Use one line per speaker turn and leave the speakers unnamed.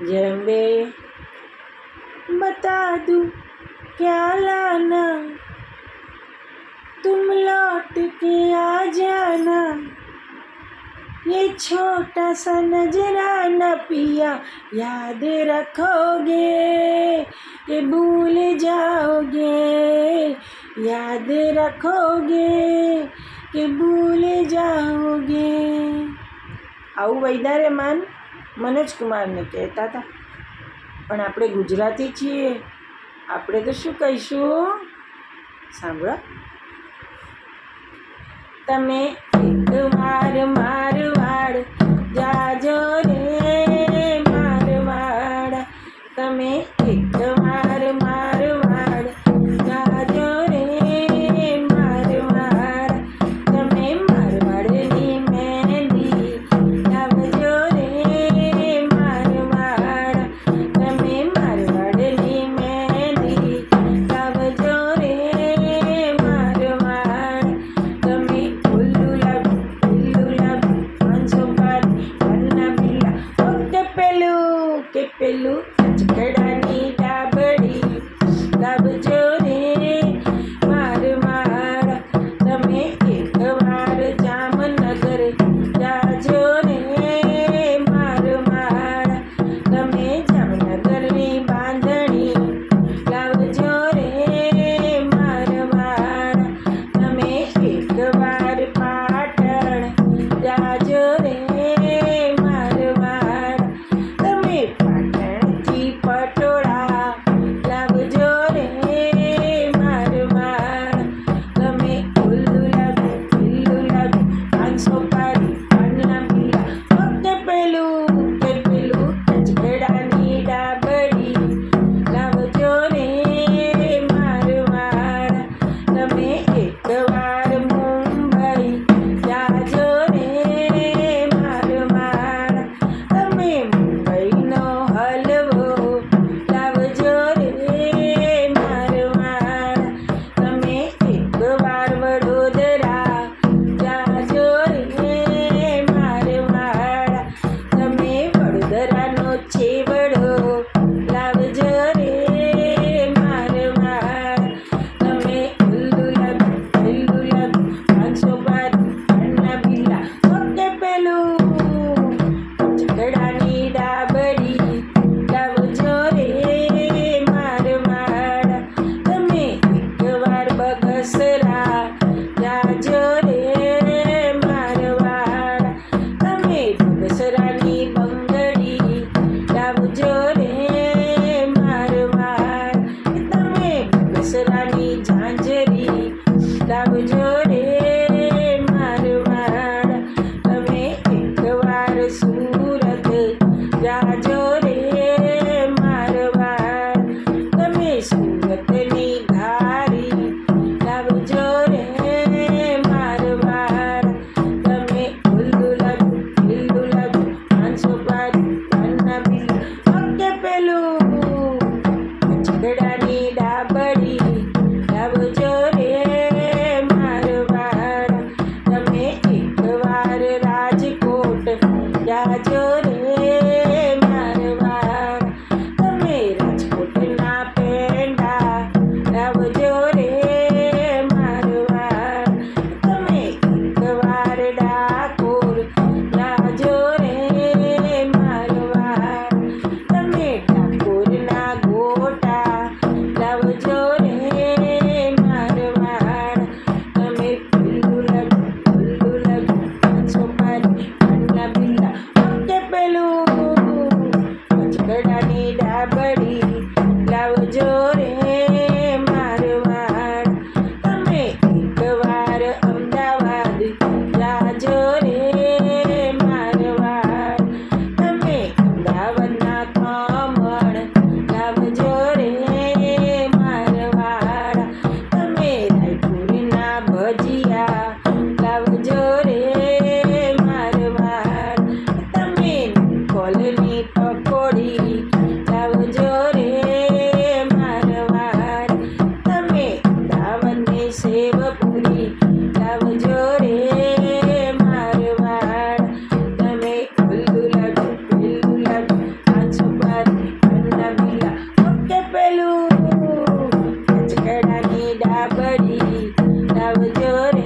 जब बता दूं क्या लाना, तुम लौट के आ जाना, ये छोटा सा नजराना पिया याद रखोगे कि भूल जाओगे, याद रखोगे कि भूल जाओगे। આવું વૈદારે માન મનોજ કુમારને કહેતા હતા. પણ આપણે ગુજરાતી છીએ, આપણે તો શું કહીશું? સાંભળો. તમે એકવાર મારવાડ જાજો રે મારવાડ, તમે એકવાર મારવાડ જાજો રે મારવાડ, તમે મારવાડની મહેંદી લાવજો રે મારવાડ, તમે મારવાડની મહેંદી લાવજો રે મારવાડ, તમે ઉલ્લુ લાગુ પાંચસો પાર કરના બિલ્લા કે પેલું અચકડાની ડાબડી લાવજો રે મારવાડ, તમે એકવાર જામનગર જાજો રે મારવાડ, તમે જામનગરની બાંધણી લાવજો રે મારવાડ, તમે એકવાર પાટણ જાજો રે મારવાડ, તમે પાટણથી પટોળા લાવજો રે મારવાડ, તમે ઉલ્લુ લાગુ 500 પારી પાનના બિલ્લા કે પેલું અચકડાની ડાબડી લાવજો રે મારવાડ, તમે એકવાર મુંબઈ જાજો રે મારવાડ, તમે મુંબઈનો હલવો લાવજો રે મારવાડ, તમે એકવાર વડોદરા જાજો રે મારવાડ, તમે વડોદરાનો છેવડો લાવજો રે મારવાડ, તમે ઉલ્લુ લાગુ 500 પાર કરના બિલ્લા કે પેલું અચકડાની ડાબડી લાવજો રે મારવાડ, તમે એકવાર બગસરા જાજો રે મારવાડ, તમે બગસરાની બંગડી લાવજો રે મારવાડ, તમે બગસરાની ઝાંઝરી લાવજો રે મારવાડ, તમે એકવાર સુરત જાજો રે મારવાડ, તમે સુરતની ઘારી લાવજો રે મારવાડ, તમે ઉલ્લુ લાગુ 500 પારી પાનના બિલ્લા કે પેલું અચકડાની ડાબડી લાવજો રે મારવાડ, તમે એકવાર રાજકોટ જાજો રે મારવાડ, તમે રાજકોટના પેંડા લાવજો રે મારવાડ, તમે એકવાર ડાકોર લાવજો રે મારવાડ, તમે ડાકોરના ગોટા લાવજો રે મારવાડ, તમે ઉલ્લુ લાગુ 500 પારી પાનના બિલ્લા કે પેલું અચકડાની ડાબડી લાવજો રે મારવાડ, તમે એકવાર અમદાવાદ જાજો રે મારવાડ, તમે અમદાવાદના ખમણ લાવજો રે મારવાડ, તમે રાયપુરના ભજીયા લાવજો રે મારવાડ, તમે કોલની પકોડી લાવજો રે મારવાડ, તમે અમદાવાદની સેવપુરી લાવજો રે મારવાડ, તમે ઉલ્લુ લાગુ 500 પારી લાવજો રે